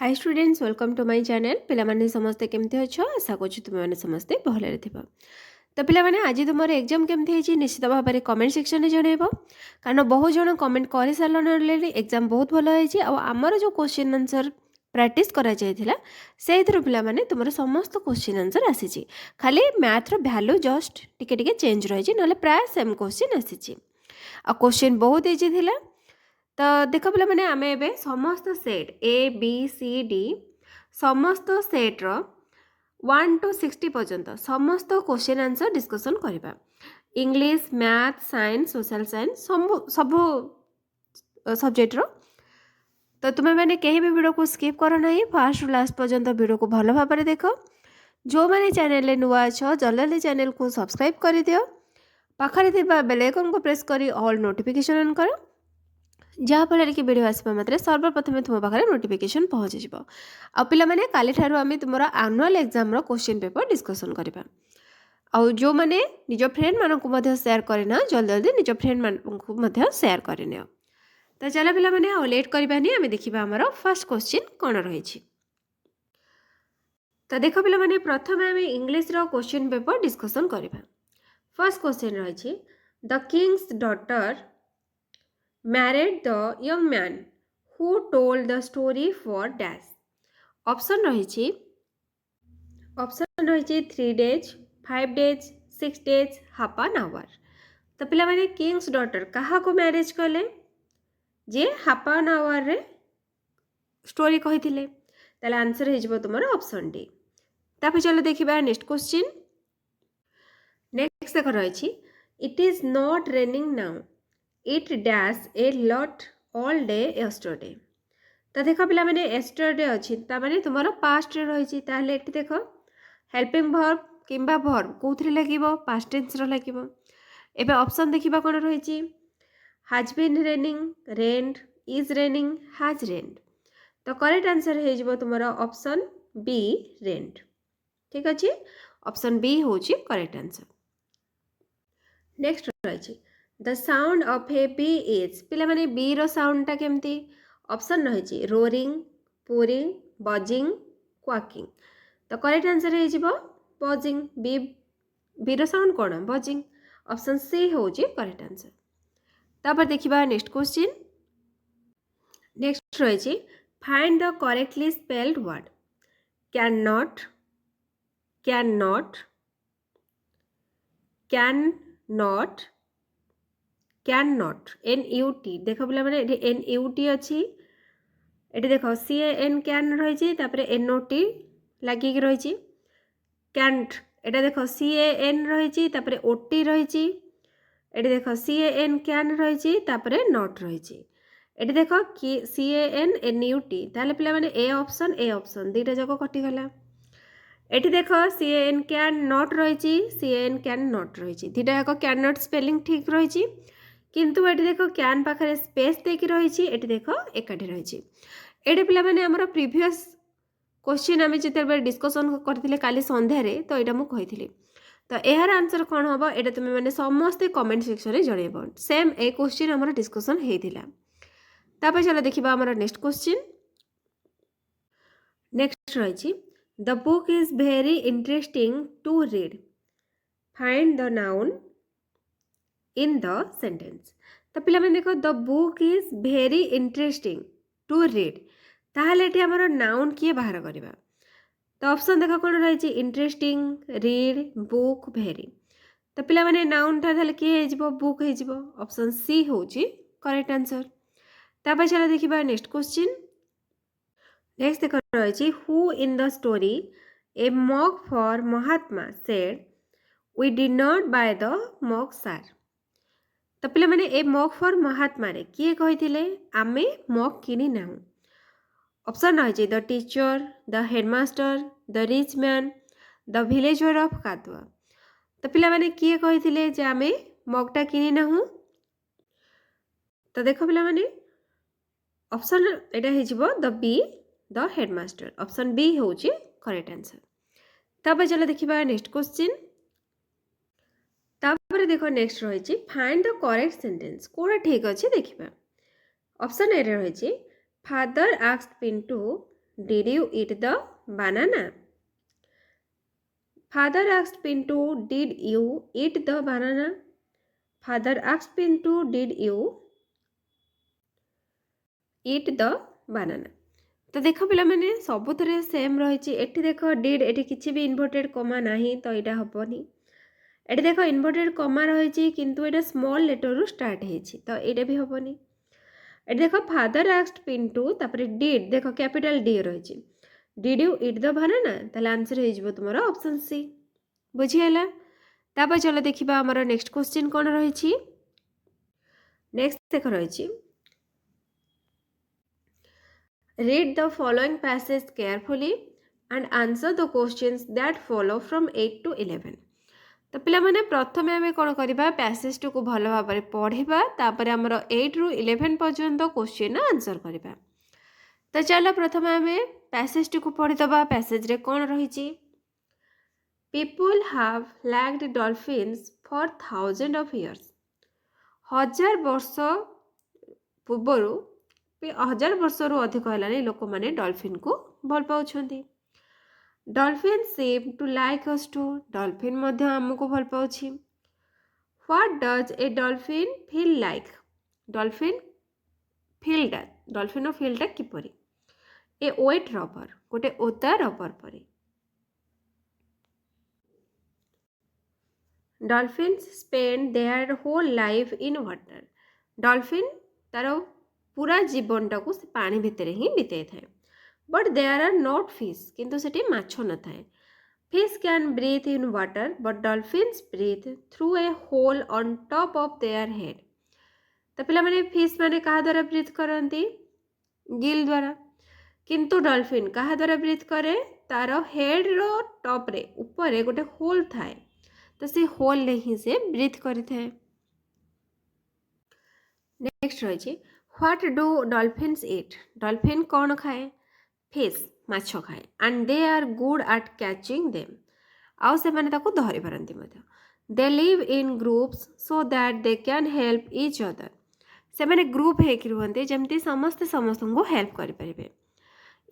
Hi students welcome to my channel पिलामाने समस्ते केमती अच्छो आशा करूँ तुम मैंने समस्ते भलरे थिबा। तो पिलामाने आज तुम एग्जाम केमती होइछि निश्चित भाव में कमेंट सेक्शन में जनइब कारण बहुत जन कमेंट कर सारे एग्जाम बहुत भल होइछि आ आमर जो क्वेश्चन आंसर प्रैक्टिस करा जायथिला सेइथरो पिलामाने तुमर समस्त क्वेश्चन आंसर आसीछि खाली मैथ रो वैल्यू जस्ट टिके टिके चेंज रहिछि नले प्राय सेम क्वेश्चन आसीछि आ क्वेश्चन बहुत इजी थिला। तो देख पे मैंने आम ए समस्त set A B C D समस्त सेट्र 1 to 60 पर्यंत समस्त क्वेश्चन आंसर डिस्कसन करवा English math science social science सब सब्जेक्टर। तो तुम्हें मैंने कहीं भी वीडियो को स्किप कर ना फास्ट लास्ट पर्यंत वीडियो को भल भाव में देख जो मैंने चैनल नुआ अच्छ जल्दी चैनल को सब्सक्राइब कर दियो पाखे बेल आइकन को प्रेस कर ऑल नोटिफिकेशन ऑन कर जहाँफल कि वीडियो आसवा मात्रे सर्वप्रथम तुम पाखे नोटिफिकेशन पहुँची जाव। आ पे काली ठारू आम तुम annual exam question paper discussion करवा आउ जो मैंने निज फ्रेंड मानक सेयार करना जल्दी जल्दी निज फ्रेंड मानक सेयार करने। तो चलो पे मैंने लेट करवानी आम देखा आमर फर्स्ट क्वेश्चन कौन रही। तो देख पे मैंने प्रथम आम इंग्लिश क्वेश्चन पेपर डिस्कसन करवा। फर्स्ट क्वेश्चन रही the Kings daughter married the young man who told the story for dash। Option रही 3 days 5 days 6 days half an hour. तो पिला माने किंग्स डॉटर कहा को मैरिज कले जे हाफ एन आवर रे स्टोरी कही थिले ताले आंसर हे जबो तुमर ऑप्शन डी। तापर चलो देखिबा नेक्स्ट क्वेश्चन। नेक्स्ट देख रही it is not raining now it dash a lot all day yesterday. तो देख पिला माने यस्टरडे अच्छी माने तुम पास्ट रही ताहले एटी देख हेल्पिंग वर्ब किंबा वर्ब कौन लगे पास्ट टेंस लगे। एबे ऑप्शन देखिबा कौन रही has been raining rained is raining has rained. तो करेक्ट आंसर हे जिवो तुमरा ऑप्शन बी रेन्ड। ठीक अच्छे ऑप्शन बी हूँ करेक्ट आंसर। नेक्स्ट रही the sound of a bee is पिला माने बी रो साउंड टा केमती ऑप्शन रही रोरिंग पूरिंग बजिंग क्वाकिंग। तो करेक्ट आंसर हे जिवो बजिंग बी रो साउंड कौन बजिंग ऑप्शन सी हूँ करेक्ट आंसर। तापर देखिबा नेक्स्ट क्वेश्चन। नेक्स्ट रही find the correctly spelled word can not can not can not can not NUT देख बोला मैंने NUT अच्छी ये देख CAN कैन रही NOT लगे रही कैंट एटा देख CAN रही OT रही ये देख CAN कैन रही नॉट रही ये देख CAN NUT ताले पिला माने ए ऑप्शन दुईटा जाक कटिगला। ये देख CAN कैन नॉट रही CAN कैन नॉट रही दुईटा जाक कैन नॉट स्पेलिंग ठीक रही किंतु ये देख कैन पाखे स्पेस देकी रही ये देख एकाठी रही। ये पिला माने हमर प्रीवियस क्वेश्चन आम जिते डिस्कसन करते काली संध्यारे तो यहाँ मुझे तो यार आंसर कौन हम ये तुम मैंने समस्ते कमेंट सेक्शन में जनइब सेम ए क्वेश्चन आम डिस्कसन होता। चलो देखा आम नेक्स्ट क्वेश्चन। नेक्स्ट रही the book is very interesting to read find the noun in the sentence. तो पिला मैंने देखो the book is very interesting to read ताहले एठी हमर नाउन किए बाहर करबा। तो ऑप्शन देखो कौन रही इंटरेस्टिंग रीड बुक भेरी। तो पिला माने नाउन टा थाले किए हेजिबो बुक हेजिबो ऑप्शन सी होची करेक्ट आंसर। तापर चलो देखिबा नेक्स्ट क्वेश्चन। नेक्स्ट देखो रही who in the story a mug for Mahatma said we did not buy the mug sir. तो पिला माने ए मग फॉर महात्मा रे किए कहिथिले आमे मग किनी नाहु। ऑप्शन रही the teacher the headmaster the rich man the villager of Kadua. तो पिला माने किए कहिथिले जे आमे मगटा किनी नाहु। तो देखो पिला माने ऑप्शन एटा हे जिवो the B the headmaster option B होची करेक्ट आंसर। तब चलो देखिबा नेक्स्ट क्वेश्चन। तापर देखो नेक्स्ट रही फाइंड द करेक्ट सेंटेंस कोड़ा ठीक अच्छे देखिबा। ऑप्शन ए रही father asked Pintu Did you eat the banana? Father asked Pintu, Did you eat the banana? Father asked Pintu, Did you eat the banana? तो देख पिलामाने सबुथिरे सेम रही। Eighty देख did eighty किसी भी इन्वर्टेड कमा नहीं तो यहाँ हेनी। एटी देख इन्वर्टेड कमा रही किंतु एटा स्मॉल लेटर रु स्टार्ट होती तो यहाँ भी हेनी। एटी देख फादर आस्क्ड पिंटू तापर डिड देख कैपिटल डी रही। Did you it the banana ताले आंसर हो तुम ऑप्शन सी। बुझीगला। तापर चलो देखा आमर नेक्स्ट क्वेश्चन कौन रही। नेक्स्ट देख रही Read the following passage carefully and answer the questions that follow from 8 to 11. तो पिला माने प्रथम आम कौन करवा पैसेज टू को भल भाव पढ़ा तापर आमर 8 ରୁ 11 पर्यंत क्वेश्चन आंसर करवा। तो चलो प्रथम आम पैसेज टू को पढ़ीदबा। पैसेज रे कौन रही। People have lacked dolphins for thousands of years. 1000 वर्ष पूर्व 1000 वर्ष रु अधिक है लोक मैंने डॉल्फिन को भल पाँच। Dolphin seem to like us too dolphin मध्य आमको भल पाँच। What does a dolphin feel like dolphin फीलटा डॉल्फिन फीलटा किपरि ए वेट रबर गोटे ओदा रबर परी। Dolphins spend their whole life in water dolphin तार पूरा जीवनटा को पानी भितर ही बीते थाए। But there are not fish किंतु सेठी माछ न थाए। Fish can breathe in water but dolphins breathe through A whole on top of their head. तो पिला माने फिश माने कहा द्वारा ब्रीथ करती गिल द्वारा किंतु डॉल्फिन कहा द्वारा ब्रीथ करे तार हेड रो टॉप रे ऊपर गोटे होल थाए तो से होल ले ही से ब्रीथ करि थाए। नेक्स्ट रही what do dolphins eat dolphin कौन खाए फिश माछ खाए and they are good at catching them आउ से माने ताको धरि पारंती मध्य। They live in groups so that they can help each other से माने ग्रुप हेक रुहंते जेमती समस्त समस्त को हेल्प करि परिबे।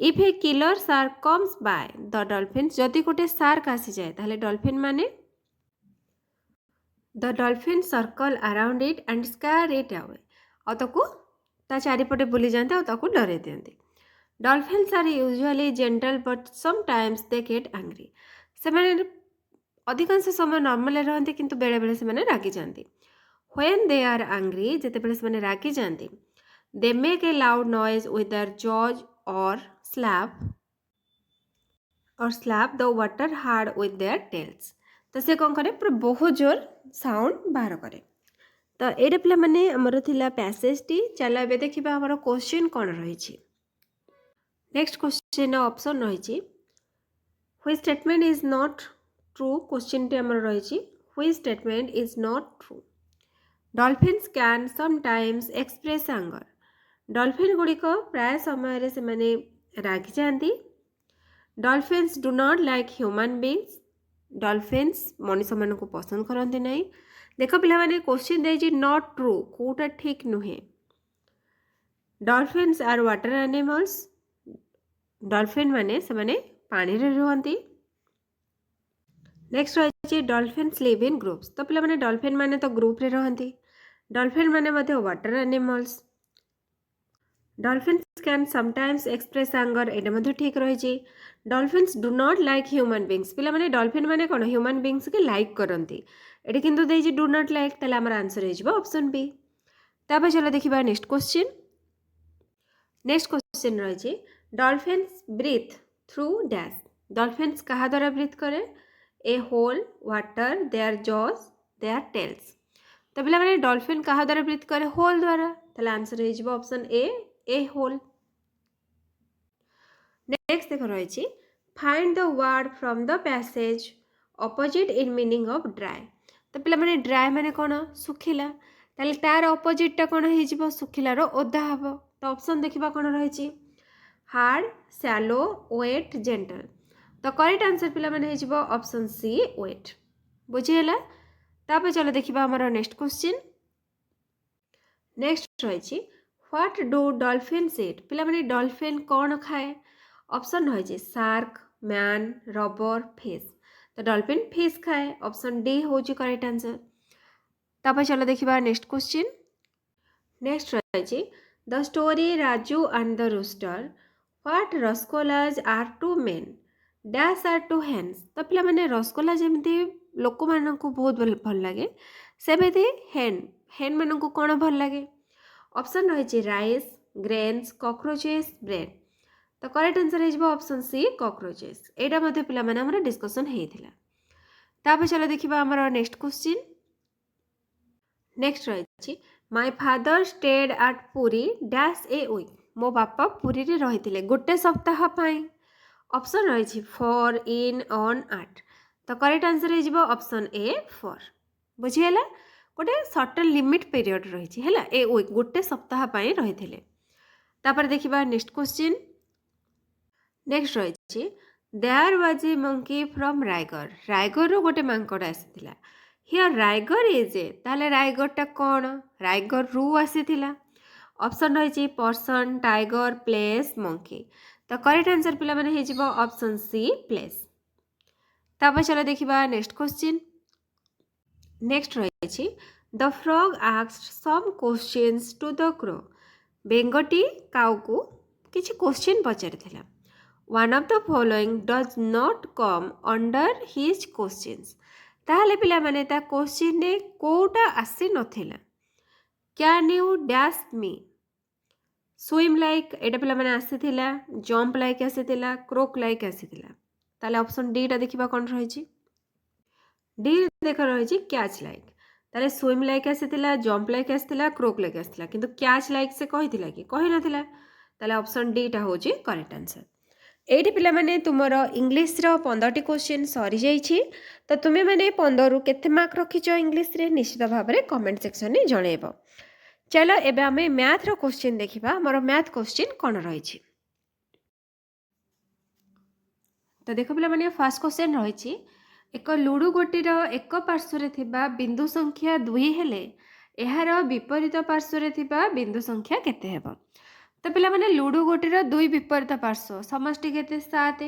If a killer shark comes by the dolphins जदि गोटे शार्क आसी जाए ताहले डॉल्फिन माने the dolphin circle around it and scare it away और ताको ता चारिपटे बुली जाते और ताको डरे दियंते। Dolphins are usually gentle but sometimes they get angry से माने अधिकांश समय नॉर्मल रहते किंतु बेले बेले से माने रागी जाती। व्हेन दे आर एंग्री जेते बेले से माने रागी जाती they make a loud noise with their jaws और slap the water hard with their tails. तो से कौन करे पूरा बहुत जोर साउंड बाहर करे। तो ये पिला माने हमर थिला पैसेज टी चलो एबे देखिबा हमर क्वेश्चन कौन रही। नेक्स्ट क्वेश्चन ऑप्शन रही which statement is not true question टी हमर रही which statement is not true. Dolphins can sometimes express anger dolphin गुड़िक प्राय समय से माने रागी जाती। Dolphins do not like human beings dolphins मनुष्य मान को पसंद करते नहीं। देख पिला माने क्वेश्चन दे नॉट ट्रू कोटा ठीक नुहे। Dolphins are water animals dolphin माने से माने पानी रे रहंती। नेक्स्ट रही डॉल्फिन्स लिव इन ग्रुप्स तो पिला माने डॉल्फिन माने तो ग्रुप रे रहंती। डॉल्फिन माने मध्य water animals. Dolphins can sometimes express anger एटा मध्य ठीक रही। Dolphins do not like human beings पिला माने डॉल्फिन माने कोन ह्यूमन बीइंग्स के लाइक करंती एटी किंतु देजी डू नॉट लाइक ताले हमर आंसर हो जिवो ऑप्शन बी। तापर चलो देखिबा नेक्स्ट क्वेश्चन। नेक्स्ट क्वेश्चन रही dolphins breathe through dash dolphins कहा द्वारा ब्रीथ करे a hole water their jaws their tails. तो पिला माने डॉल्फिन कहा द्वारा ब्रीथ करे होल द्वारा ताले आंसर हो जिवो ऑप्शन ए होल। नेक्स्ट देखो रही find the word from the passage opposite in meaning of dry. तो पिला माने ड्राई माने कौन सुखिला ताले तार ऑपोजिटटा कौन हो सुखिलार ओदा हम। तो ऑप्शन देखिबा कौन रही हार्ड शैलो वेट जेंटल। तो करेक्ट आंसर पिला माने हो ऑप्शन सी वेट। बुझीगला। तापर चलो देखिबा हमर नेक्स्ट क्वेश्चन। नेक्स्ट रही व्हाट डू डॉल्फिन्स इट पिला माने डॉल्फिन कौन खाए ऑप्शन रही शार्क, मैन, रबर, फिश। तो डॉल्फिन फिश खाए, ऑप्शन डी हूँ करेक्ट आंसर। तापर चलो देखिबा नेक्स्ट क्वेश्चन। नेक्स्ट रही the story Raju and the rooster, what रसगोलाज are two men, dash are two hens. तो पिला माने रसगोला जमी लोक मान बहुत भल लगे, सेमती हेन हेन मान कौन भल लगे। ऑप्शन रही राइस, ग्रेन्स, कॉकरोचेस, ब्रेड। तो करेक्ट आंसर हो ऑप्शन सी कॉकरोचेस। एटा मते पिला माने हमर डिस्कशन हेइथिला। तापर चलो देखिबा हमर नेक्स्ट क्वेश्चन। नेक्स्ट रही my father stayed at Puri dash a week, मो बापा पुरी रे रही गोटे सप्ताह पाई। ऑप्शन रही फॉर, इन, ऑन, एट। तो करेक्ट आंसर हो ऑप्शन ए फॉर। बुझीगला, गोटे सर्टन लिमिट पीरियड रही है ए वीक, गोटे सप्ताह पाई रही। तापर देखिबा नेक्स्ट क्वेश्चन। नेक्स्ट रही there was a monkey from Raigarh, Raigarh गोटे मांकड़ आसीथिला। हियर रायगढ़ इज ए, ताले रायगढ़टा कौन, रायगढ़ रु आसीथिला। ऑप्शन रही पर्सन, टाइगर, प्लेस, मंकी। तो करेक्ट आंसर पिला माने हे जिवो ऑप्शन सी प्लेस। तापर चलो देखिबा नेक्स्ट क्वेश्चन। नेक्स्ट रही the frog asked some questions to the crow, बेंगटी काउ को किछि क्वेश्चन पचारिथिला। One of the following does not come under his questions. ताहले पिला माने ता क्वेश्चन ने कोटा आसी नथिला। Can you dash me, swim like एटा पिला माने आसीथिला, जंप लाइक आसीथिला, क्रोक लाइक आसीथिला। ताले ऑप्शन डी टा देखिबा कोन रहिछि। डी देख रही कैच लाइक। ताले स्विम लाइक आसीथिला, जंप लाइक आसीथिला, क्रोक लाइक आसीथिला, किंतु कैच लाइक से कहिथिला कि कहि नथिला। ताले ऑप्शन डी टा होछि करेक्ट आंसर। एठी पिला माने तुमर इंग्लिश रो 15टी क्वेश्चन सरी जाइछि। तो तुमे माने 15 रु केते मार्क रखिछो इंग्लिश रे निश्चित भाव में कमेंट सेक्शन में जणैबो। चलो एबे आमे मैथ रो क्वेश्चन देखिबा। हमर मैथ क्वेश्चन कोन रहिछि। तो देखो पिला माने फर्स्ट क्वेश्चन रहिछि एक लुडु गोटीर एक पार्श्व थिबा बिंदु संख्या 2 हेले एहार विपरीत पार्श्व थिबा बिंदु संख्या केते हेबो। तो पिला माने लुडु गोटीर दुई विपरीत पार्श्व समष्टि केते 7,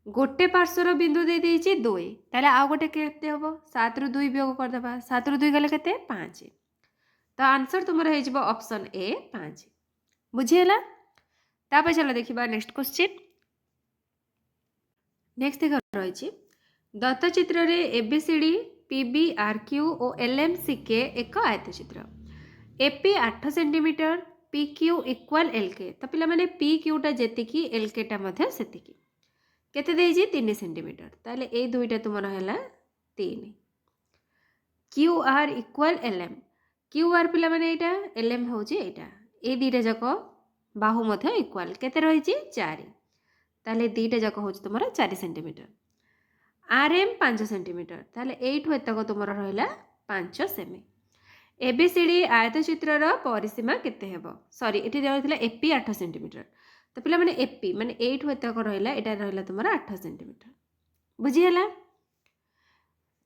गोटे पार्श्वर बिंदु दे देइछि 2, ताले आ गोटे केते हेबो 7 रु 2 वियोग कर देबा, 7 रु 2 गले केते 5। तो आंसर तुमर हे जिवो ऑप्शन ए 5। बुझियला। तापर चलो देखिबा नेक्स्ट क्वेश्चन। नेक्स्ट देख रही दत्त चित्र रे एबीसीडी, पीबी, आरक्यू और एलएमसीके एक आयतचित्र। AP 8 centimetre, PQ equal LK. तो पिला माने पीक्यूटा जेतिकी एलकेटा मध्य सेतिकी केते देइछि 3 सेंटीमीटर। ताले ए दुईटा तुमर हैला 3। क्यूआर इक्वाल एलएम, क्यूआर पिला माने एटा, एलएम होछि एटा, ए दुईटा जाको बाहु मध्य इक्वाल केते रहिछि 4। ताले दुईटा जाको होछि तुमर 4 सेंटीमीटर। आरएम 5 सेंटीमीटर, ताले एठु एतक तुमर रहिला 5 सेमी। एबीसीडी आयतचित्रर परिसीमा केते हेबो, सॉरी एठी रहथिला एपी 8 सेंटीमीटर। तो पिला माने एपी माने एठु एतक रहिला, एटा रहिला तुमर 8 सेंटीमीटर। बुझी हला।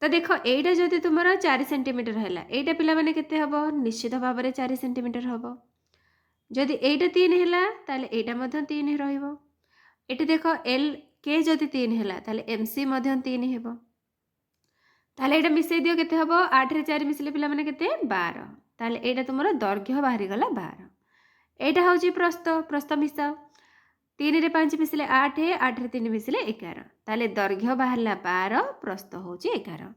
तो देखो एटा जदि तुमर 4 सेंटीमीटर हैला, एटा पिला माने केते हेबो निश्चित भाव में 4 सेंटीमीटर हेबो। जदि एटा 3 हैला ताले एटा मध्य 3 रहिबो। एटी देखो एल के जदि 3 हैला ताले एमसी मध्य 3 हेबो। ताले एटा मिसै दियो केते हेबो 8 रे 4 मिसले पिला माने केते 12। ताले एटा तुमरो दैर्घ्य बाहरी गला 12। एटा होची प्रस्थ, प्रस्थ मिसाओ 3 रे 5 मिसले 8, 8 रे 3 मिसले 11। ताले दैर्घ्य बाहरला 12, प्रस्थ होची 11।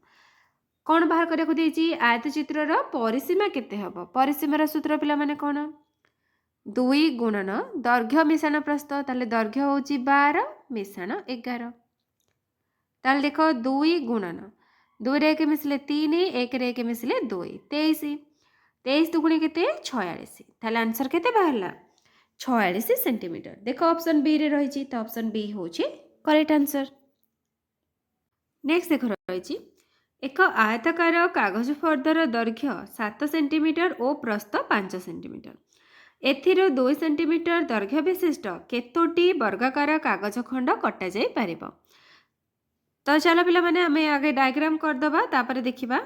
कोन बाहर करे को देची आयतचित्रर परिसीमा केते हेबो। परिसीमार सूत्र पिला माने कोन 2 गुणन दैर्घ्य मिश्रण प्रस्थ। ताले दैर्घ्य होची 12 मिश्रण 11। ताले देखो 2 गुणन 2 रे 1 मिसले 3, 1 रे 1 मिसले 2, 23। 23 दुगुणी केते 46। ताले आंसर केते बाहरला 46 सेंटीमीटर। देखो ऑप्शन बी रे रहिछि, तो ऑप्शन बी होछि करेक्ट आंसर। नेक्स्ट देखो रहिछि एक आयताकार कागज फर्दर दैर्घ्य 7 सेंटीमीटर और प्रस्थ 5 सेंटीमीटर। एथिरो 2 सेंटीमीटर दैर्घ्य विशिष्ट केतोटी वर्गाकार कागज खंड कटा जाई पारिबो। तो चलो पिला माने आमे आगे डायग्राम कर दबा, तापर देखिबा।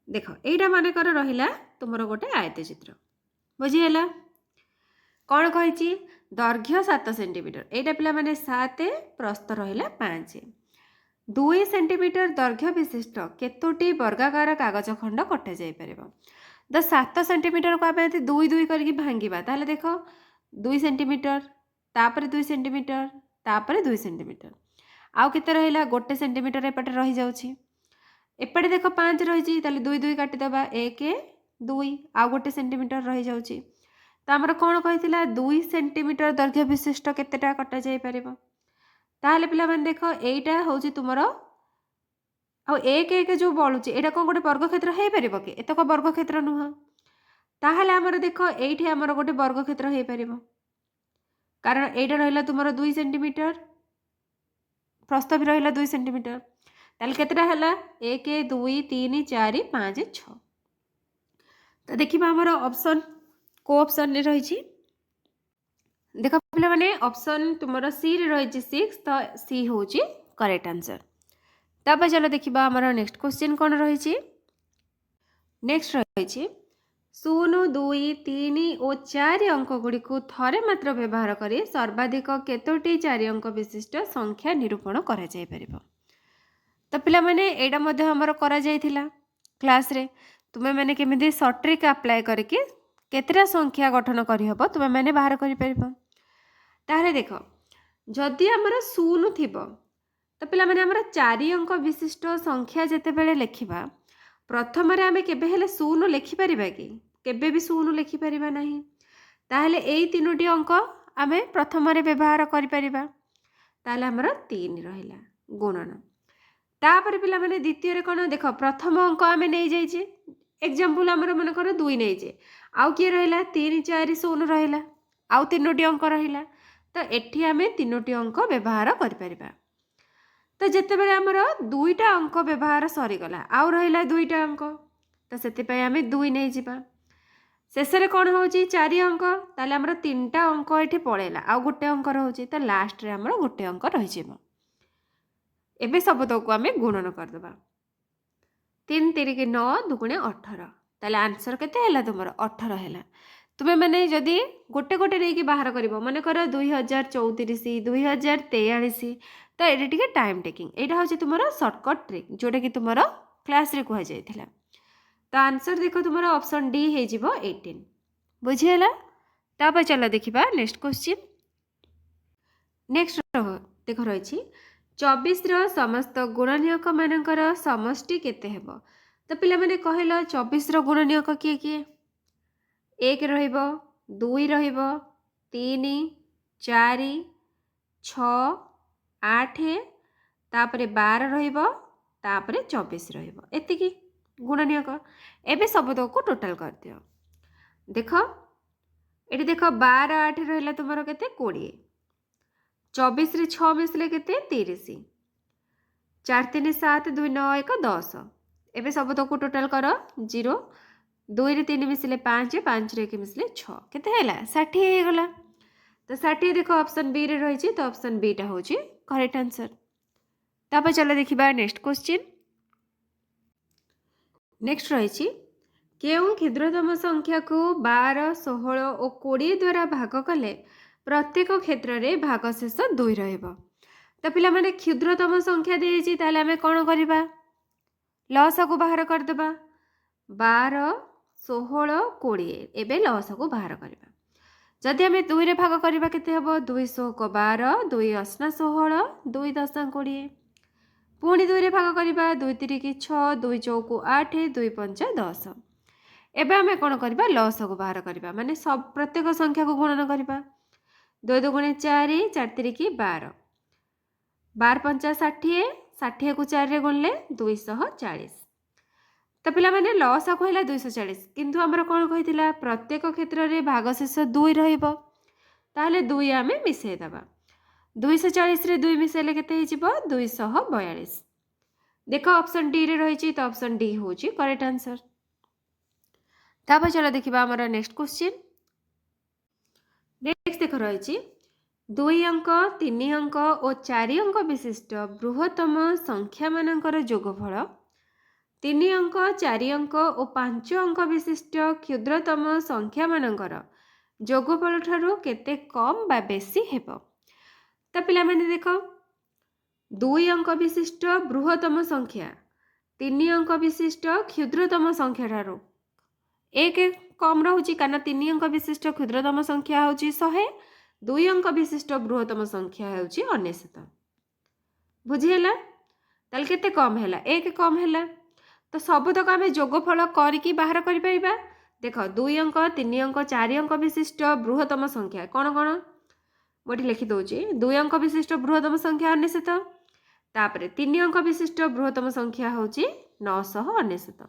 देखो एटा माने कर रहिला तुमरो गोटे आयत चित्र। बुझी हला। कोन कहिछि दैर्घ्य 7 सेंटीमीटर एटा पिला माने 7 प्रस्थ रहिला 5 2 सेंटीमीटर दैर्घ्य विशिष्ट केतोटी वर्गाकार कागज खंड कटा जाई परिबो। द 7 सेंटीमीटर को आमे 2 2 करके भांगिबा ताले देखो 2 सेंटीमीटर तापर 2 सेंटीमीटर तापर 2 सेंटीमीटर आउ केते रहिला 1 सेंटीमीटर एपटे रहि जाउछि एपटे देखो 5 रही ताले 2 2 काटी दबा 1 2 आउ 1 सेंटीमीटर रहि जाउछि तो हमर कोन कहितला 2 सेंटीमीटर दैर्घ्य विशिष्ट केतेटा कटा जाई परिबो ताले पिला माने देखो एटा होउछि तुमरो आ 1 1 जो बळुछि एटा कोन गोटे वर्ग क्षेत्र हे परिबो कि एतक वर्ग क्षेत्र नुह ताहले हमर देखो एठी हमर गोटे वर्ग क्षेत्र हे परिबो कारण एटा रहिला तुमरो 2 सेंटीमीटर प्रस्थ भी रहिला 2 सेंटीमीटर ताले केतेटा हला 1 2 3 4 5 6 तो देखिबा हमर ऑप्शन को ऑप्शन ने रही छी देखो पिला माने ऑप्शन तुमरो सी रे रही 6 तो सी होची करेक्ट आंसर। तब चलो देखिबा हमर नेक्स्ट क्वेश्चन कोन रही छी नेक्स्ट रही छी 0 2 3 और 4 अंक गुडी को थरे मात्र व्यवहार करी सर्वाधिक केतोटी 4 अंक विशिष्ट संख्या निरूपण करा जाय परिबो। तो पिला माने एडा मध्ये हमर करा जायथिला क्लास रे तुमे माने केमिदि शॉर्ट ट्रिक अप्लाई करके केतरा संख्या गठन करी हबो तुमे माने बाहर करि परिबो। ताहले देखो जदि हमर 0 थिबो तो पिला माने हमर 4 अंक विशिष्ट संख्या जेते बेले लेखिबा प्रथम रे आमे केबे हेले 0 लेखि परिबा कि केबे भी 0 लेखि परिबा नाही ताहले एई तीनोटी अंक आमे प्रथम रे व्यवहार करि परिबा ताहले हमर 3 रहिला गुणन तापर पिला माने द्वितीय रे कोन देखो प्रथम अंक आमे नै जाई जे एग्जांपल हमर मन कर 2 नै जे आउ के रहिला 3 4 0 रहिला आउ तीनोटी अंक रहिला तो एठी आमे तीनोटी अंक व्यवहार करि परिबा। तो जेते बेले हमर दुईटा अंक व्यवहार सरी गला आउ रहिला दुईटा अंक तो सेति पय आमे 2 नै जिबा शेष रे कोन होउची 4 अंक ताले हमर 3टा अंक एठी पळेला आउ गोटे अंक रहउची तो लास्ट रे हमर गोटे अंक रहि जेबो। एबे सबतो को आमे गुणन कर देबा 3 3 के 9 दुगुणे 18 ताले आंसर केते हैला तुमर 18 हैला। तुमे माने जदी गोटे गोटे नै कि बाहर करबो माने कर 2034 2043 तो एटा टिके टाइम टेकिंग एटा होची तुमर शॉर्टकट ट्रिक जोटा कि तुमर क्लास रे कह जायथिला। तो आंसर देखो तुमर ऑप्शन डी हे जिवो 18 बुझियला। तापर चलो देखिबा नेक्स्ट क्वेश्चन नेक्स्ट देखो रहिछि 24 रो समस्त गुणनीयक मानकर समष्टि केते हेबो। तो पिला माने कहलो 24 रो गुणनीयक किए किए 1 रहिबो 2 रहिबो 3 4 6 8 तापरे 12 रहिबो तापरे 24 रहिबो एतिकी गुणनीयक। एबे सबतो को टोटल कर दियो देखो एटी देखो 12 8 रहिला तुमरो केते 20 24 रे 6 मिसले केते 30 4 3 7 2 9 1 10 एबे सबतो को टोटल करो 0 2 रे 3 मिसले 5 5 रे 1 मिसले 6 केते हैला 60 हे गला। तो 60 देखो ऑप्शन बी रे रहिछि तो ऑप्शन बी टा होछि करेक्ट आंसर। तापर चलो देखिबा नेक्स्ट क्वेश्चन नेक्स्ट रहिछि केउ क्षुद्रतम संख्या को 12 16 और 20 द्वारा भाग कले प्रत्येक क्षेत्र रे भागशेष 2 रहइबो। तो पिला माने क्षुद्रतम संख्या देछि ताले हमें कोन करबा लॉस को बाहर कर देबा 12 16 20 एबे लॉस को बाहर करबा जदि हमें 2 रे भाग करबा केते हबो 2 को 12 2 8 16 2 10 20 पुणी 2 रे भाग करबा 2 3 की 6 2 4 8 2 5 10 एबे हमें कोन करबा लॉस को बाहर करबा माने सब प्रत्येक संख्या को गुणन करबा 2 2 गुणे 4 4 3 की 12 12 5 60 60 को 4 रे गुणले 240 तो पिला माने लॉस को हैला 240 किंतु हमर कोन कहितिला प्रत्येक क्षेत्र रे भागशेष 2 रहइबो ताले 2 आमे मिसे दबा 240 रे 2 मिसेले केते हे जिवो 242 देखो ऑप्शन डी रे रहिछि तो ऑप्शन डी होछि करेक्ट आंसर। तापर चलो देखिबा हमर नेक्स्ट क्वेश्चन नेक्स्ट देखो रहिछि 2 अंक 3 अंक और 4 अंक विशिष्ट बृहत्तम संख्या मानकर जोगफल 3 अंक 4 अंक और 5 अंक विशिष्ट क्षुद्रतम संख्या मानकर जोगफल ठारू केते कम बा बेसी हेबो। तो पिला माने देखो 2 अंक विशिष्ट बृहत्तम संख्या 3 अंक विशिष्ट क्षुद्रतम संख्या ठारू 1 कम रहुची कारण 3 अंक विशिष्ट क्षुद्रतम संख्या होची 100 2 अंक विशिष्ट बृहत्तम संख्या होची 99। बुझिहेला ताल केते कम हैला 1 कम हैला तो सबतक आम जोगफल करके बाहर कर परिबा। देख 2 अंक 3 अंक 4 अंक विशिष्ट बृहत्तम संख्या कौन कौन मोटी लिखि दउची 2 अंक विशिष्ट बृहत्तम संख्या 99 तापरे 3 अंक विशिष्ट बृहत्तम संख्या होची 999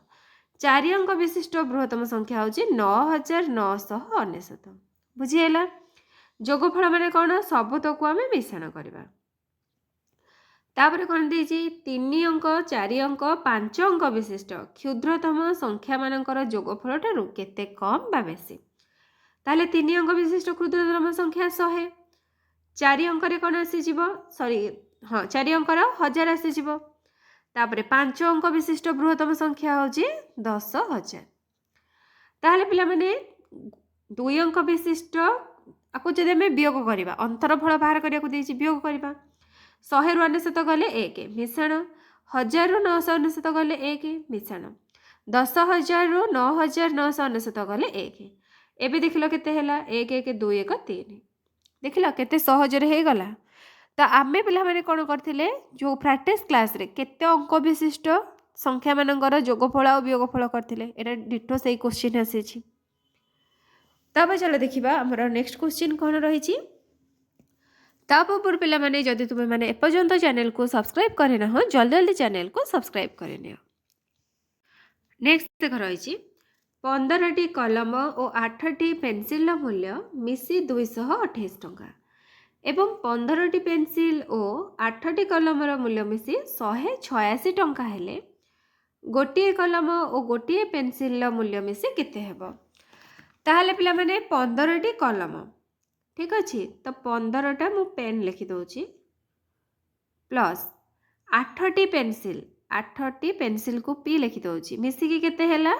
4 अंक विशिष्ट बृहत्तम संख्या होची 9999। बुझिहेला जोगफल माने कौन सबतक आम मिश्रण करबा। तापर कौन देजी 3 अंक 4 अंक 5 अंक विशिष्ट क्षुद्रतम संख्या मानकर जोगफल ठारू केते कम बा बेसी। ताले 3 अंक विशिष्ट क्षुद्रतम संख्या 100 4 अंक रे कौन आसी जीवो सॉरी हाँ 4 अंक रो 1000 आसी जीवो तापर 5 अंक विशिष्ट बृहत्तम संख्या होची 10,000। ताले पिला माने 2 अंक विशिष्ट आको जदि हमें वियोग करबा अंतरफल बाहर करिया को देछि वियोग करबा 100 ରୁ 99 गले 1 मिश्रण 1000 ରୁ 999 गले 1 मिश्रण 10,000 ରୁ 9,999 गले 1 एबे देखिलो केते हैला 1 1 2 1 3 देखिलो केते सहज रे हे गला। तो आमे पिला माने कोन करथिले जो प्रैक्टिस क्लास रे केते अंक विशिष्ट संख्या मानकर जोगफल और वियोगफल करथिले एटा डिटो सेही क्वेश्चन आसी छि। तब चलो देखिबा हमर नेक्स्ट क्वेश्चन कोन रही छि। तापर पिला माने जदि तुमे माने एपर्यंत चैनल को सब्सक्राइब करे ना हो जल्दी जल्दी चैनल को सब्सक्राइब करे नियो। नेक्स्ट देख रही 15टी कलम और 8टी पेंसिल मूल्य मिसी 228 टंका एवं 15टी पेंसिल और 8टी कलम मूल्य मिसी 186 टंका हेले गोटे कलम और गोटे पेंसिल मूल्य मिसी केते हेबो। ताहले पिला माने 15टी कलम ठीक अच्छे तो 15टा मु पेन लिखि दउची प्लस 8टी पेंसिल को पी लिखि दउची मिसिकी केते हैला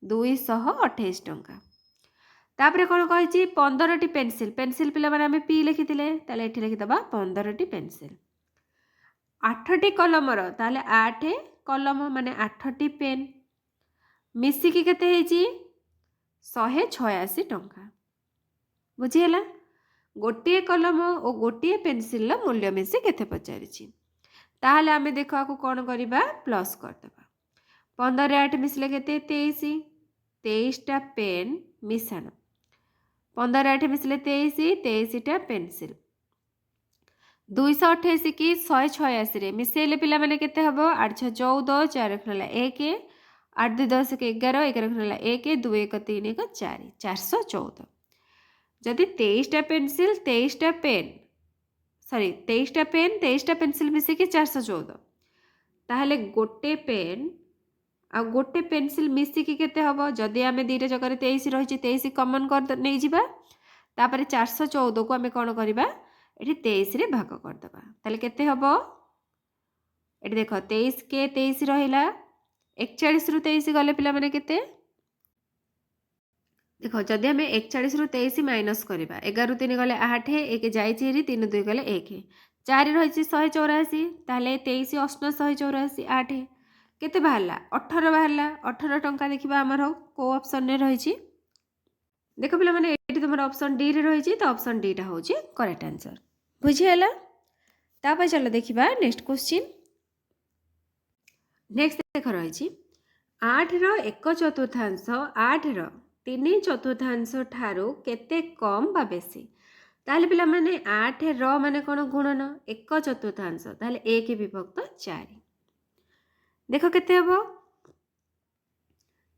228 टंका। तापरे कोन कहछि 15टी पेंसिल पिला माने हमें पी लिखिथिले ताले एठी लिखि दबा 15टी पेंसिल 8टी कलम रो ताले 8 कलम माने 8टी पेन मिसिकी केते हेछि 186 टंका। बुझिहेला गोटे कलम और गोटे पेंसिल मूल्य मिसी केते पचारिछि ताहले आमे देखा को कोन करिबा प्लस कर देबा 15 8 मिसले केते 23 टा पेन मिश्रण 15 8 मिसले 23 टा पेंसिल 228 की 186 रे मिसेले पिला माने केते हबो 8 6 14 4 खला 1 8 2 10 के 11 11 खला 1 2 1 3 1 4 414 जदि 23टा पेंसिल 23टा पेन सॉरी 23टा पेन 23टा पेंसिल मिसिकी 414 ताहले गोटे पेन आ गोटे पेंसिल मिसिकी केते हबो जदि आमे दीटा जगह 23 रहिछि 23 कॉमन कर नै जिबा तापर 414 को आमे कोन करिबा एठी 23 रे भाग कर दबा ताले केते हबो एठी देखो 23 के 23 रहिला 41 रु 23 गले पिला माने केते देखो जदि हमें 41 रु 23 माइनस करबा 11 रु 3 गले 8 1 जाइछि 3 2 गले 1 4 रहिछि 184 ताले 23 8 184 8 केते बाहरला 18 बाहरला 18 टंका देखिबा हमर को ऑप्शन ने रहिछि देखो पिला माने एठी तुमर ऑप्शन डी रे रहिछि तो ऑप्शन डी टा होछि करेक्ट आंसर। बुझिहेला तापर चलो देखिबा नेक्स्ट क्वेश्चन। नेक्स्ट देख रहिछि 8 रो 1/4 8 रो 3/4 ठारू केते कम बा बेसी ताले पिला माने 8 रो माने कोन गुणन 1/4 ताले 1 विभक्त 4 देखो केते हबो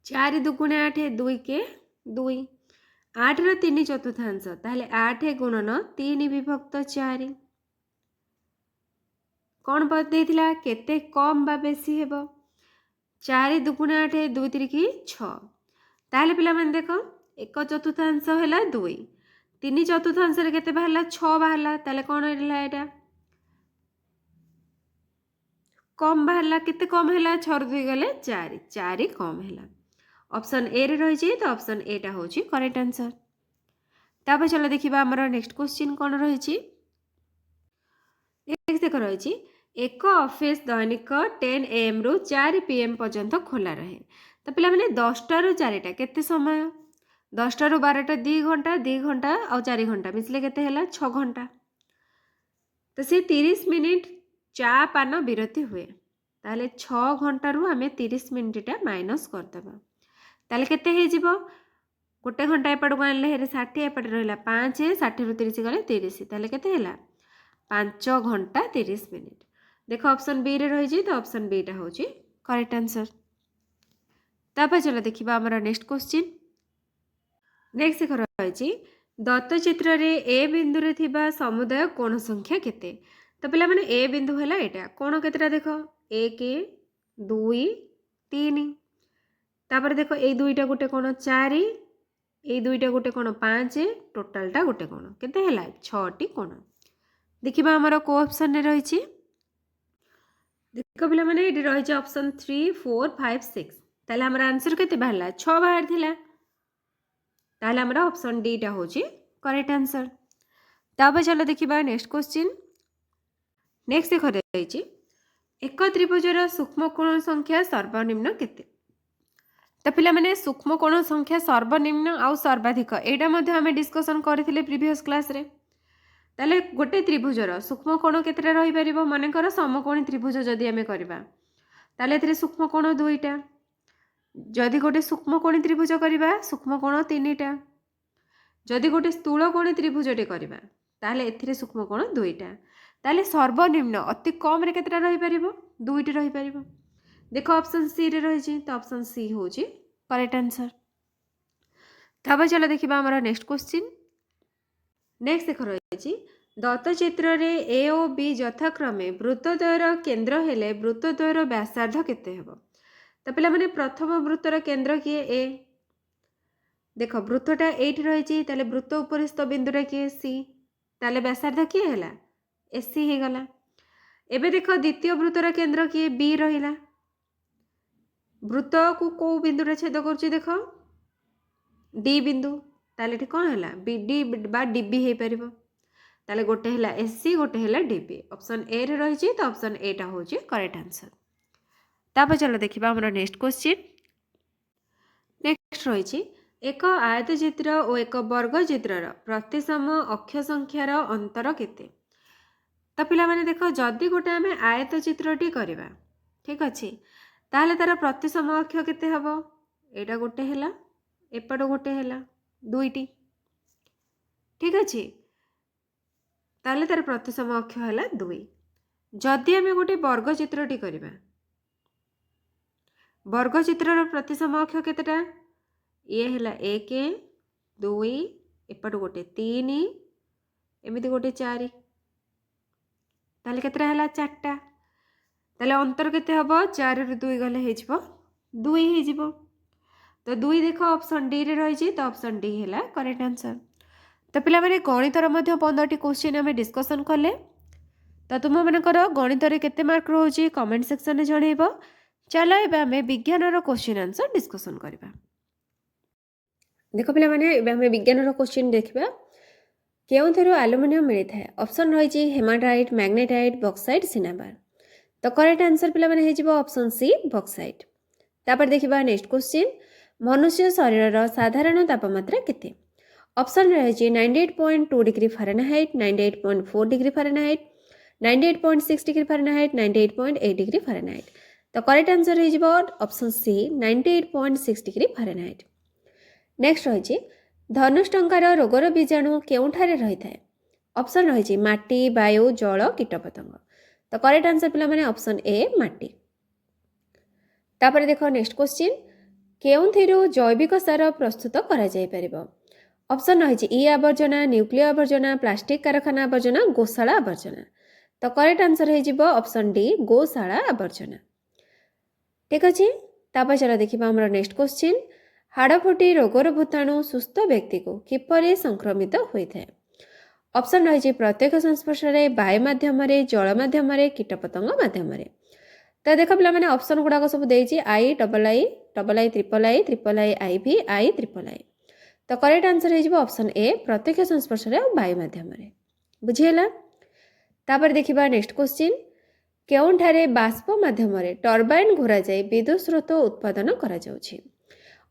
4 दुगुणे 8 2 के 2 8 रो 3/4 ताले 8 गुणन 3 विभक्त 4 कौन बतेइथिला केते कम बा बेसी हेबो 4 दुगुणे 8 2 3 की 6 ताले पिला माने देखो 1/4 हैला 2 3/4 रे केते बाहरला 6 बाहरला ताले कोन हैला एटा कम बाहरला केते कम हैला 6 रो 2 गले 4 4 कम हैला ऑप्शन ए रे रहि छी तो ऑप्शन ए टा होची करेक्ट आंसर। तापर चलो देखिबा हमर नेक्स्ट क्वेश्चन कोन रहिछि। नेक्स्ट देख रहिछि एक ऑफिस दैनिक 10 AM रु 4 PM पर्यंत खोला रहे। तो पिला माने 10 टा रु 4 टा केते समय 10 टा रु 12 टा 2 घंटा 2 घंटा और 4 घंटा मिसले केते हैला 6 घंटा। तो से 30 मिनिट चा पान विरति हुए ताले 6 घंटा रु हमें 30 मिनिट टा माइनस कर देबा ताले केते हे जिवो गोटे घंटा एपट को आनले हेरे 60 एपट रहला 5 60 रु 30 गले 30 ताले केते हैला 5 घंटा 30 मिनिट। देखो ऑप्शन बी रे रही जी तो ऑप्शन बी टा होची करेक्ट आंसर। तापर चलो देखिबा हमर नेक्स्ट क्वेश्चन। नेक्स्ट देख रही जी दत्त चित्र रे ए बिंदु रे थिबा समुदाय कोण संख्या केते। तो पिला माने ए बिंदु हैला एटा कोण केतेटा देखो 1 2 3 तापर देखो ए दुईटा गोटे कोण 4 ए दुईटा गोटे कोण 5 टोटल टा गोटे कोण केते हैला 6 टी कोण। देखिबा हमर को ऑप्शन रे रही छी देखो पिला माने एडी रही छी ऑप्शन 3 4 5 6 ताले हमर आंसर केते बाहरला 6 बाहर थिला ताले हमर ऑप्शन डी टा होची करेक्ट आंसर। तापर चलो देखिबा नेक्स्ट क्वेश्चन। नेक्स्ट देख रही छी एक त्रिभुजर सूक्ष्म कोण संख्या सर्वनिम्न केते। तो पिला माने सूक्ष्म कोण संख्या सर्वनिम्न आउ सर्वाधिक एटा मध्ये हमें डिस्कशन करथिले प्रीवियस क्लास रे। ताले गोटे त्रिभुजर सूक्ष्म कोण केतेटा रही परिबो मानेकर समकोणी त्रिभुज जदि हमें करबा ताले एथिरे सूक्ष्म कोण दुईटा जदि गोटे सूक्ष्म कोणी त्रिभुज करबा सूक्ष्म कोण तीनटा जदि गोटे स्थूल कोणी त्रिभुजटे करबा ताले एथिरे सूक्ष्म कोण दुईटा ताले सर्वनिम्न अति कम रे केतेटा रही परिबो दुईटी रही परिबो। देखो ऑप्शन सी रे रही छी तो ऑप्शन सी होची करेक्ट आंसर। तब चलो देखिबा हमर नेक्स्ट क्वेश्चन। नेक्स्ट देख रही छी दत्त चित्र रे ए ओ बी यथाक्रमे वृत्तद्वयर केंद्र हेले वृत्तद्वयर व्यासार्ध केते हेबो। तो पिला माने प्रथम वृत्तर केंद्र किए ए देखो वृत्तटा एठी रही छी ताले वृत्त उपरिस्थ बिंदुरा किए सी ताले व्यासार्ध किए हैला एसी हे गला। एबे देखो द्वितीय वृत्तर केंद्र किए बी रहिला वृत्त को को बिंदु रे छेद करछि देखो डी बिंदु ताले एठी कोन हैला बी डी बा डीबी हे परिबो ताले गोटे हैला एससी गोटे हैला डीबी ऑप्शन ए रे रही छी तो ऑप्शन ए टा होची करेक्ट आंसर। तापर चलो देखिबा हमर नेक्स्ट क्वेश्चन। नेक्स्ट रही छी एक आयत चित्र और एक वर्ग चित्रर प्रतिसम अक्ष संख्यार अंतर केते। तो पिला माने देखो जदि गोटे आमे आयत चित्रटी करबा ठीक अछि ताहले तार प्रतिसम अक्ष केते हबो एटा गोटे हैला एपट गोटे हैला दुईटी ठीक अछि ताहले तार प्रतिसम अक्ष हैला 2। जदि आमे गोटे वर्ग चित्रटी करबा वर्ग चित्रर प्रतिसम अक्ष केतेटा ये हैला 1 2 एपट गोटे 3 एमिति गोटे 4 ताले केतरा हैला 4टा ताले अंतर केते हबो 4 रु 2 गले हे जिवो 2 हे जिवो। तो 2 देखो ऑप्शन डी रे रही छी तो ऑप्शन डी हैला करेक्ट आंसर। तो पिला माने गणितर मध्ये 15 टी क्वेश्चन हमें डिस्कशन करले तो तुम मानकर गणित रे केते मार्क रहउची कमेंट सेक्शन रे जणैबो। चलो एबे हमें विज्ञान रो क्वेश्चन आंसर डिस्कशन करबा। देखो पिला माने एबे हमें विज्ञान रो क्वेश्चन देखबा केउथरो एल्युमिनियम मिली थाए ऑप्शन रही छी हेमाटाइट मैग्नेटाइट बॉक्साइट सिनाबार। तो करेक्ट आंसर पिला माने हे जिवो ऑप्शन सी बॉक्साइट। तापर देखिबा नेक्स्ट क्वेश्चन मनुष्य शरीर रो साधारण तापमात्रा केते। ऑप्शन रही छी 98.2 degree Fahrenheit 98.4 degree Fahrenheit 98.6 degree Fahrenheit 98.8 degree Fahrenheit. तो करेक्ट आंसर हे जिवो option C 98.6 degree Fahrenheit. Next रही छी धनुष्टंकार रोगर बीजाणु केउठारे रही थाए। ऑप्शन रही छी माटी वायु जल कीटपतंग। तो करेक्ट आंसर पिला माने ऑप्शन ए माटी। तापर देखो नेक्स्ट क्वेश्चन केउथिरु जैविक सार प्रस्तुत करा जाय परिबो। ऑप्शन रही छी ई आवर्जना न्यूक्लियर आवर्जना प्लास्टिक कारखाना आवर्जना गोशाला आवर्जना। तो करेक्ट आंसर हे जिवो ऑप्शन डी गोशाला आवर्जना ठीक अछि। तापर चला देखिबा हमर नेक्स्ट क्वेश्चन हाड़फुटी रोगर भूताणु सुस्थ व्यक्ति को किपरि संक्रमित होइथाय। ऑप्शन रही प्रत्यक्ष संस्पर्श रे वायु माध्यम जल माध्यम कीटपतंग माध्यम। तो देख पे मैंने ऑप्शन गुड़ाक सब देती I double I triple I triple I I भी आई ट्रिपल आई। तो करेक्ट आंसर हो ऑप्शन ए प्रत्यक्ष संस्पर्श वायु माध्यम बुझीगला। तापर देखिबा नेक्स्ट क्वेश्चन केउंठारे बाष्प माध्यम टर्बाइन घोरा जाए विद्युत स्रोत उत्पादन करा जाउछि।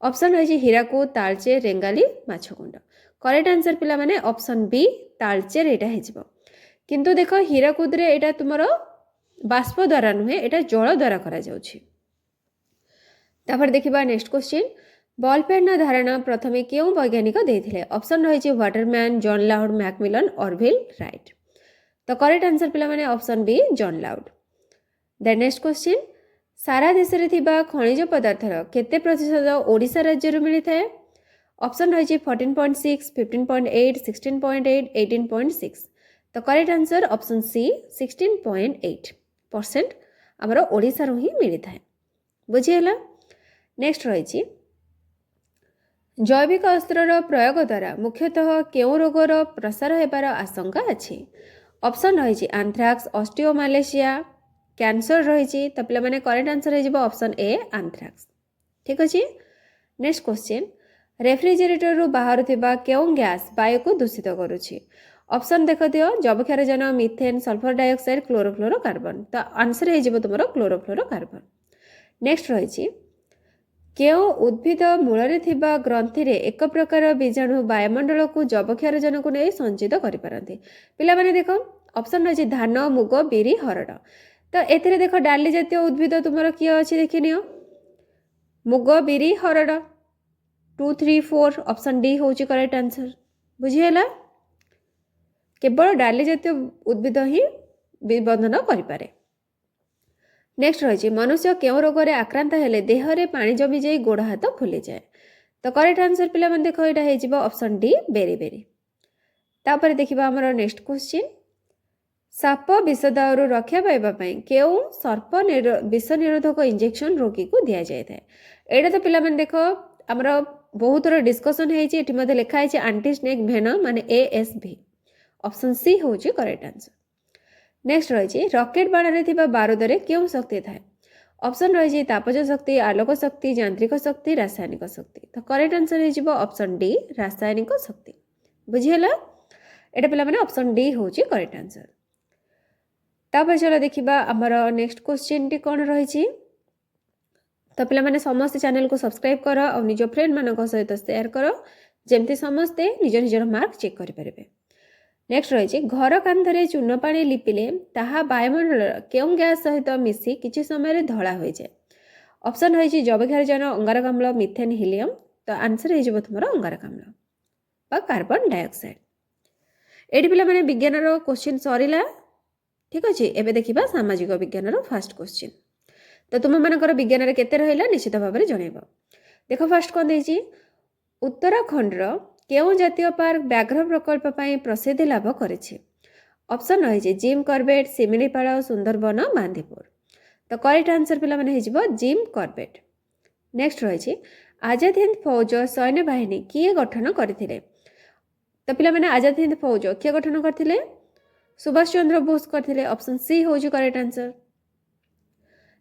ऑप्शन रही हीराकूद तालचेर रेंगाली माछकुंड। करेक्ट आंसर पिला माने ऑप्शन बी तालचेर एटा हेजिबो। किंतु देख हीराकूद रे एटा तुमरो बाष्प द्वारा नुहे एटा जल द्वारा करा जाउछि। तापर देखिबा नेक्स्ट क्वेश्चन बॉल पेन धारणा प्रथमे केउ वैज्ञानिक देथिले। ऑप्शन रही Waterman John Loud Macmillan Orville Wright. तो करेक्ट आंसर पिला माने option B John Loud. Then next question सारा देश रे थिबा खनिज पदार्थर केते प्रतिशत ओडिशा राज्य रो मिलि थाए। ऑप्शन रही 14.6 15.8 16.8 18.6। तो करेक्ट आंसर ऑप्शन सी 16.8% आमर ओडिशा रो ही मिलि थाए बुझीगला। नेक्स्ट रही जैविक अस्त्रर प्रयोग द्वारा मुख्यतः केउ रोगर प्रसार हेबार आशंका अछि। ऑप्शन रही आंथ्राक्स ऑस्टियोमालेशिया कैंसर रही। तो पे मैंने करेक्ट आंसर हो ऑप्शन ए आंथ्राक्स ठीक अच्छे। नेक्स्ट क्वेश्चन रेफ्रिजरेटर रु बाहर थिबा केउ गैस वायु को दूषित करुछि। ऑप्शन देख दियो जबक्षारजन मिथेन सल्फर डाइऑक्साइड क्लोरोफ्लोरोकार्बन। तो आंसर हो तुम क्लोरोफ्लोरोकार्बन। नेक्स्ट रही केउ उद्भिद मूल थिबा ग्रंथि रे एक प्रकार बीजाणु वायुमंडल को जबक्षारजन को नहीं संचित करिपारନ୍ତି। पिला माने देखो ऑप्शन रही धान मुग बिरी हरड़। तो एथिरे देखो डाली जातीय उद्भिद तुमर किए अच्छी देखिनियो मुग बिरी हरड़ 2 3 4 ऑप्शन डी हूँ करेक्ट आंसर बुझीगला। केवल डाली जातीय उद्भिद ही विबंधन करें। नेक्स्ट रही मनुष्य केउ रोग रे आक्रांत हेले देह रे पानी जमी जाई गोड़ हाथ फुली जाए। तो करेक्ट आंसर पिला मन देखो यहाँ ऑप्शन डी बेरी बेरी। तापर देखिबा हमर नेक्स्ट क्वेश्चन साप विषदायु रक्षा पाइबापी केउ सर्प विष निरोधक इंजेक्शन रोगी को दि जाए। एटा तो पिला मन देख आमर बहुत थोड़ा डिस्कसन होती लिखाई आंटी स्नेक भेनम माने ASV। ऑप्शन सी हूँ करेक्ट आंसर। नेक्स्ट रही रॉकेट बाण में बारूद में क्यों शक्ति थाए। ऑप्शन रही तापज शक्ति आलोक शक्ति यांत्रिक शक्ति रासायनिक शक्ति। तो करेक्ट आंसर हो ऑप्शन डी रासायनिक शक्ति बुझीगला। एटा पिला माने ऑप्शन डी हूँ करेक्ट आंसर। तापर चलो देखिबा आमर नेक्स्ट क्वेश्चन टी कौन रही। तो पिला माने समस्त चैनल को सब्सक्राइब कर और निज फ्रेंड मान सहित शेयर कर जमती समस्ते निज निजर मार्क चेक करें। नेक्स्ट रही घर कांधरे चून पानी लिपिले ताहा वायुमंडल केउ गैस सहित मिसी किछि समय धला हो जाए। ऑप्शन रही जबक्षारजन अंगारकाम्ल मिथेन हिलियम। तो आंसर हो तुम अंगारकाम्ल बा कार्बन डाइऑक्साइड। एटी पिला माने विज्ञान क्वेश्चन सरीला ठीक अच्छे। एबे देखिबा सामाजिक विज्ञान फास्ट क्वेश्चन। तो तुम मानकर विज्ञान रे केते रहिला निश्चित भाव में जनइब। देखो फास्ट कौन देछि उत्तराखंडर केउ जातीय पार्क व्याघ्र प्रकल्प पई प्रसिद्धि लाभ करेछि। ऑप्शन रही जिम कॉर्बेट सिमिलीपाल सुंदरबन बांदीपुर। तो करेक्ट आंसर पिला माने हिजबो जिम कॉर्बेट। नेक्स्ट रही आजाद हिंद फौज सैन्य बाहिनी किए गठन करथिले। तो पिला माने आजाद हिंद फौज किए गठन करथिले सुभाष चंद्र बोस करथिले। ऑप्शन सी हूँ करेक्ट आंसर।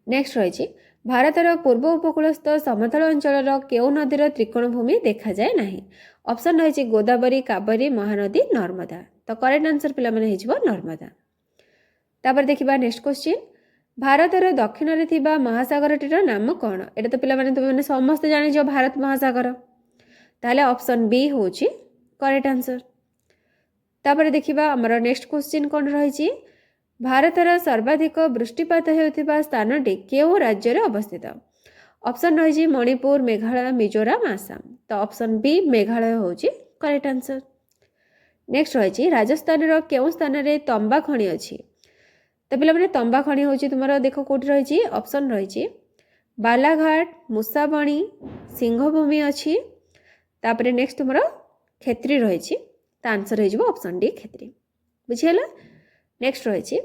नेक्स्ट रही भारतर पूर्व उपकूलस्थ समतल अंचल केउ नदीर त्रिकोण भूमि देखा जाए नहीं। ऑप्शन रही गोदावरी कावेरी महानदी नर्मदा। तो करेक्ट आंसर पिला माने हिजबो नर्मदा। तापर देखिबा नेक्स्ट क्वेश्चन भारतर दक्षिण रे थिबा महासागरटीर नाम कौन। एटा तो पिला माने तुम माने समस्त जानि जो भारत महासागर। ताले ऑप्शन बी हूँ करेक्ट आंसर। तापर देखिबा हमर नेक्स्ट क्वेश्चन कौन रही भारतर सर्वाधिक वृष्टिपात होता स्थानटी केउ राज्य रे अवस्थित। ऑप्शन रही मणिपुर मेघालय मिजोराम आसाम। तो ऑप्शन बी मेघालय हूँ करेक्ट आंसर। नेक्स्ट रही राजस्थान केउ स्थान रे तंबा खଣି अच्छी। तो पिला माने तंबा खଣି हूँ तुम देख कौट रही ऑप्शन रही बालाघाट मुसाबणी सिंहभूमि अच्छी। तापर नेक्स्ट तुम क्षेत्री रही। तो आंसर हो ऑप्शन डी क्षेत्री बुझीगला। नेक्स्ट रही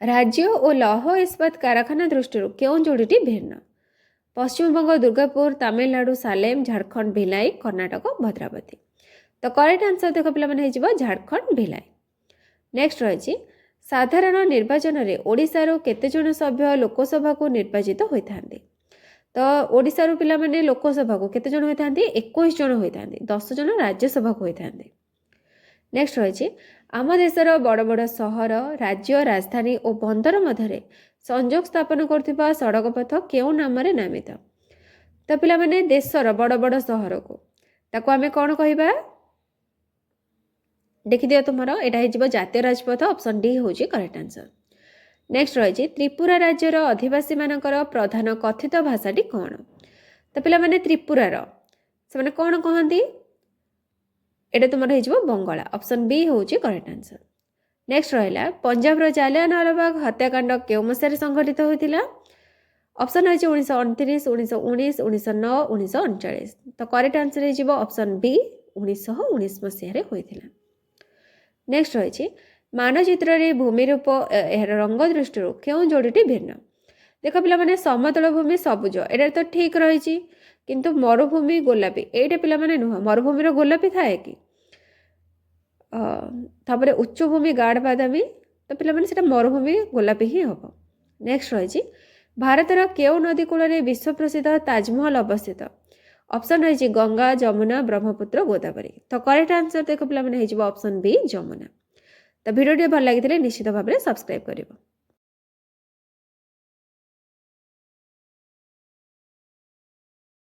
राज्य और लौह इस्पात कारखाना दृष्टि केउं जोड़ीटी भिन्न। पश्चिमबंग दुर्गापुर तमिलनाडु सालेम झारखंड भिलाई कर्णाटक भद्रावती। तो करेक्ट आंसर देख पिला माने हिजबो झारखंड भिलाई। नेक्स्ट रही साधारण निर्वाचन में ओडिशार केते जन सभ्य लोकसभा को निर्वाचित होइथांते। ତ ଓଡ଼ିଶାରୁ ପିଲାମାନେ ଲୋକସଭାକୁ କେତେ ଜଣ ହୋଇଥାନ୍ତି? 21 ଜଣ ହୋଇଥାନ୍ତି। 10 ଜଣ ରାଜ୍ୟସଭାକୁ ହୋଇଥାନ୍ତି। ନେକ୍ସଟ ରହିଛି ଆମ ଦେଶର ବଡ଼ ବଡ଼ ସହର, ରାଜ୍ୟ, ରାଜଧାନୀ ଓ ବନ୍ଦର ମଧ୍ୟରେ ସଂଯୋଗ ସ୍ଥାପନ କରୁଥିବା ସଡ଼କ ପଥ କେଉଁ ନାମରେ ନାମିତ? ତ ପିଲାମାନେ ଦେଶର ବଡ଼ ବଡ଼ ସହରକୁ ତାକୁ ଆମେ କ'ଣ କହିବା? ଦେଖିଦିଅ ତୁମର ଏଇଟା ହେଇଯିବ ଜାତୀୟ ରାଜପଥ। ଅପସନ୍ ଡି ହେଉଛି କରେକ୍ଟ ଆନ୍ସର। ନେକ୍ସଟ ରହିଛି ତ୍ରିପୁରା ରାଜ୍ୟର ଅଧିବାସୀମାନଙ୍କର ପ୍ରଧାନ କଥିତ ଭାଷାଟି କ'ଣ? ତ ପିଲାମାନେ ତ୍ରିପୁରାର ସେମାନେ କ'ଣ କହନ୍ତି? ଏଇଟା ତୁମର ହେଇଯିବ ବଙ୍ଗଳା। ଅପସନ୍ ବି ହେଉଛି କରେକ୍ଟ ଆନ୍ସର। ନେକ୍ସଟ ରହିଲା ପଞ୍ଜାବର ଜାଲିଆନାୱାଲାବାଗ ହତ୍ୟାକାଣ୍ଡ କେଉଁ ମସିହାରେ ସଂଘଟିତ ହୋଇଥିଲା? ଅପସନ୍ ରହିଛି 1929, 1919, 1909, 1939। ତ କରେକ୍ଟ ଆନ୍ସର ହେଇଯିବ ଅପସନ୍ ବି 1919 ମସିହାରେ ହୋଇଥିଲା। ନେକ୍ସଟ ରହିଛି ମାନଚିତ୍ରରେ ଭୂମି ରୂପ ଏହାର ରଙ୍ଗ ଦୃଷ୍ଟିରୁ କେଉଁ ଯୋଡ଼ିଟି ଭିନ୍ନ? ଦେଖ ପିଲାମାନେ ସମତଳ ଭୂମି ସବୁଜ, ଏଇଟା ତ ଠିକ୍ ରହିଛି, କିନ୍ତୁ ମରୁଭୂମି ଗୋଲାପୀ ଏଇଟା ପିଲାମାନେ ନୁହଁ। ମରୁଭୂମିର ଗୋଲାପୀ ଥାଏ କି? ତାପରେ ଉଚ୍ଚଭୂମି ଗାଢ଼ ବାଦାମୀ, ତ ପିଲାମାନେ ସେଟା ମରୁଭୂମି ଗୋଲାପୀ ହିଁ ହେବ। ନେକ୍ସଟ ରହିଛି ଭାରତର କେଉଁ ନଦୀ କୂଳରେ ବିଶ୍ୱ ପ୍ରସିଦ୍ଧ ତାଜମହଲ ଅବସ୍ଥିତ? ଅପସନ୍ ରହିଛି ଗଙ୍ଗା, ଯମୁନା, ବ୍ରହ୍ମପୁତ୍ର, ଗୋଦାବରୀ। ତ କରେକ୍ଟ ଆନ୍ସର ଦେଖ ପିଲାମାନେ ହେଇଯିବ ଅପସନ୍ ବି ଯମୁନା। ତ ଭିଡ଼ିଓଟି ଭଲ ଲାଗିଥିଲେ ନିଶ୍ଚିତ ଭାବରେ ସବସ୍କ୍ରାଇବ୍ କରିବ।